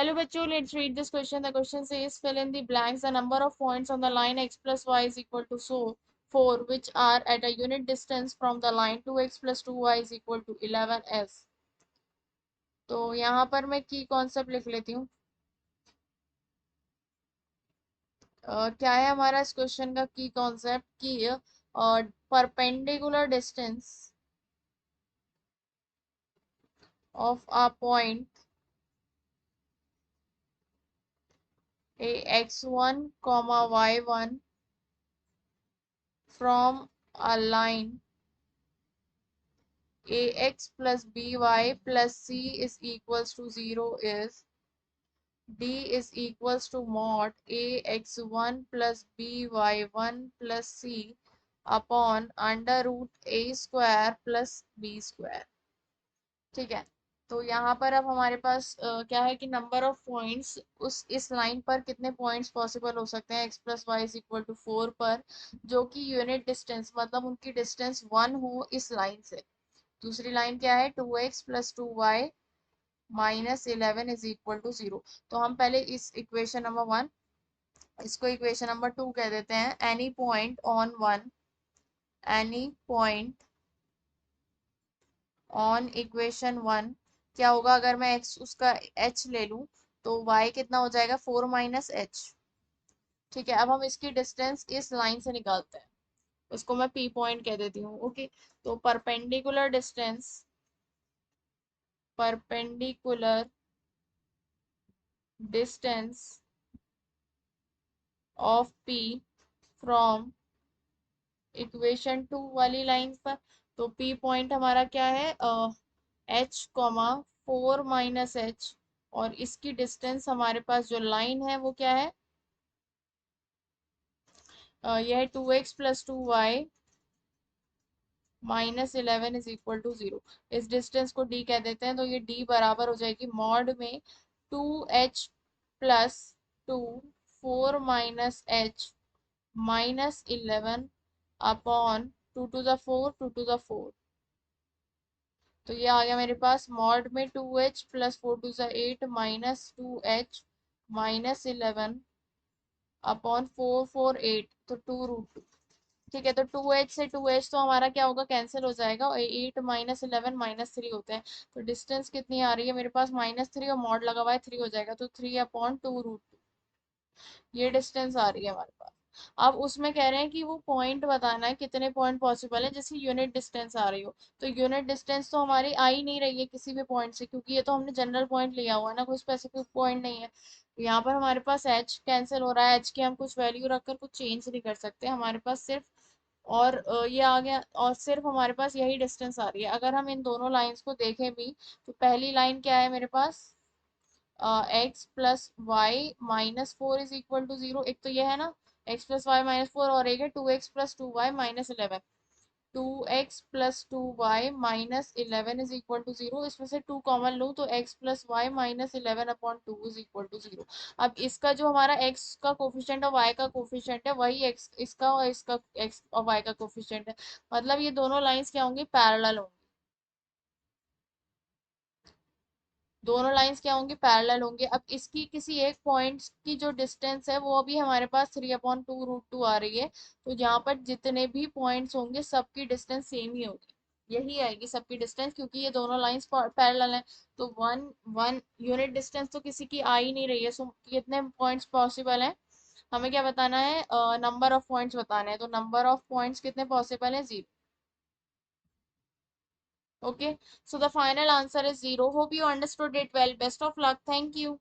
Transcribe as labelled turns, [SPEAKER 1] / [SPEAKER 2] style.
[SPEAKER 1] Hello बच्चों, let's read this question. The question says fill in the blanks. The number of points on the line x plus y is equal to 4, which are at a unit distance from the line 2x plus 2y is equal to 11s. तो यहाँ पर मैं की concept लिख लेती हूँ। क्या है हमारा इस क्वेश्चन का की कॉन्सेप्ट की perpendicular distance of a point x1 y1 from a line ax plus by plus c is equals to 0 is d is equals to mod ax1 plus by1 plus c upon under root a square plus b square। ठीक है, तो यहाँ पर अब हमारे पास क्या है कि नंबर ऑफ पॉइंट्स उस इस लाइन पर कितने पॉइंट्स पॉसिबल हो सकते हैं x plus y is equal to 4 पर, जो कि यूनिट डिस्टेंस मतलब उनकी डिस्टेंस 1 हो इस लाइन से। दूसरी लाइन क्या है 2x plus 2y minus 11 is equal to 0। तो हम पहले इस इक्वेशन नंबर 1 इसको इक्वेशन नंबर 2 कह देते हैं। एनी पॉइंट ऑन इक्वेशन 1 क्या होगा अगर मैं x उसका h ले लूं तो y कितना हो जाएगा 4 माइनस एच। ठीक है, अब हम इसकी डिस्टेंस इस लाइन से निकालते हैं, उसको मैं p पॉइंट कह देती हूँ। ओके, तो perpendicular distance of p from equation 2 वाली लाइन पर, तो p पॉइंट हमारा क्या है h कॉमा 4 माइनस एच, और इसकी डिस्टेंस हमारे पास जो लाइन है वो क्या है यह है 2x plus 2y minus 11 is equal to 0। इस डिस्टेंस को d कह देते हैं, तो ये d बराबर हो जाएगी मॉड में 2h plus 2 4 minus h minus 11 upon 2 to the 4 2 to the 4। तो ये आ गया मेरे पास मॉड में 2h plus 4 to the 8 minus 2h minus 11 upon 448, तो 2√2। ठीक है, तो 2h से 2h तो हमारा क्या होगा कैंसिल हो जाएगा, और 8 माइनस 11 माइनस 3 होते हैं। तो डिस्टेंस कितनी आ रही है मेरे पास -3, और मॉड लगा हुआ है 3 हो जाएगा, तो 3/2√2 ये डिस्टेंस आ रही है हमारे पास। अब उसमें कह रहे हैं कि वो पॉइंट बताना है कितने पॉइंट पॉसिबल है जिसकी यूनिट डिस्टेंस आ रही हो। तो यूनिट डिस्टेंस तो हमारी आ ही नहीं रही है किसी भी पॉइंट से, क्योंकि ये तो हमने जनरल पॉइंट लिया हुआ है ना, कोई स्पेसिफिक पॉइंट नहीं है। तो यहाँ पर हमारे पास एच कैंसिल हो रहा है, एच की हम कुछ वैल्यू रखकर कुछ चेंज नहीं कर सकते, हमारे पास सिर्फ और ये आ गया, और सिर्फ हमारे पास यही डिस्टेंस आ रही है। अगर हम इन दोनों लाइंस को देखें भी, तो पहली लाइन क्या है मेरे पास X plus Y minus 4 is equal to 0। एक तो ये है ना एक्स प्लस वाई माइनस 4, और एक है 2x plus 2y minus 11। 2x plus 2y minus 11 is equal to 0। इसमें से 2 कॉमन लूँ तो x plus Y minus 11/2 is equal to 0। अब इसका जो हमारा x का कोफिशिएंट और y का कोफिशिएंट है वही x इसका और इसका x और y का कोफिशिएंट है, मतलब ये दोनों लाइंस क्या होंगी पैरेलल होंगी। दोनों लाइंस क्या होंगी पैरेलल होंगे। अब इसकी किसी एक पॉइंट की जो डिस्टेंस है वो अभी हमारे पास 3/2√2 आ रही है, तो जहाँ पर जितने भी पॉइंट्स होंगे सबकी डिस्टेंस सेम ही होगी, यही आएगी सबकी डिस्टेंस, क्योंकि ये दोनों लाइंस पैरेलल हैं। तो वन वन यूनिट डिस्टेंस तो किसी की आ ही नहीं रही है। सो कितने पॉइंट्स पॉसिबल हैं, हमें क्या बताना है नंबर ऑफ पॉइंट्स बताने हैं, तो नंबर ऑफ पॉइंट्स कितने पॉसिबल है 0। Okay, so the final answer is 0. Hope you understood it well. Best of luck. Thank you.